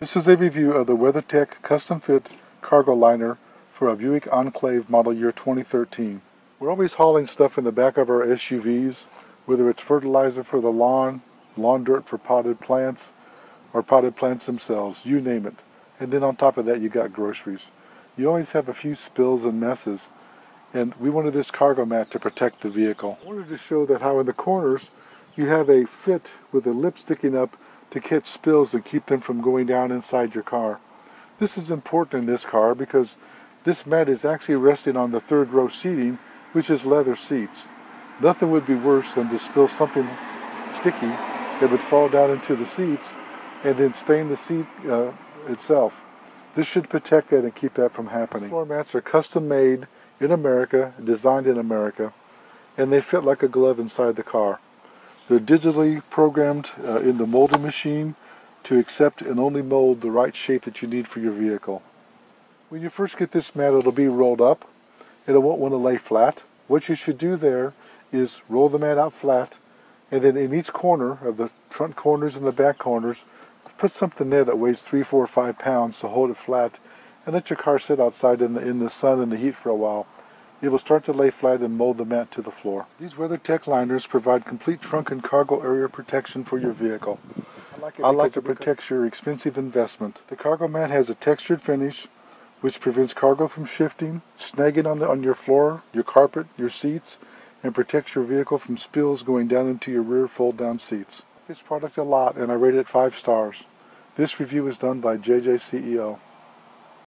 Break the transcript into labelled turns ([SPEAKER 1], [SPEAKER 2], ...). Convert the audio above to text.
[SPEAKER 1] This is a review of the WeatherTech Custom Fit Cargo Liner for a Buick Enclave model year 2013. We're always hauling stuff in the back of our SUVs, whether it's fertilizer for the lawn dirt for potted plants, or potted plants themselves, you name it. And then on top of that you got groceries. You always have a few spills and messes, and we wanted this cargo mat to protect the vehicle. I wanted to show that how in the corners you have a fit with a lip sticking up to catch spills and keep them from going down inside your car. This is important in this car because this mat is actually resting on the third row seating, which is leather seats. Nothing would be worse than to spill something sticky that would fall down into the seats and then stain the seat itself. This should protect that and keep that from happening. Floor mats are custom made in America, designed in America, and they fit like a glove inside the car. They're digitally programmed in the molding machine to accept and only mold the right shape that you need for your vehicle. When you first get this mat, it'll be rolled up and it won't want to lay flat. What you should do there is roll the mat out flat, and then in each corner of the front corners and the back corners, put something there that weighs 3, 4, 5 pounds to hold it flat, and let your car sit outside in the sun and the heat for a while. It will start to lay flat and mold the mat to the floor. These WeatherTech liners provide complete trunk and cargo area protection for your vehicle. I like it protects your expensive investment. The cargo mat has a textured finish which prevents cargo from shifting, snagging on your floor, your carpet, your seats, and protects your vehicle from spills going down into your rear fold-down seats. This product a lot, and I rate it 5 stars. This review is done by JJ CEO.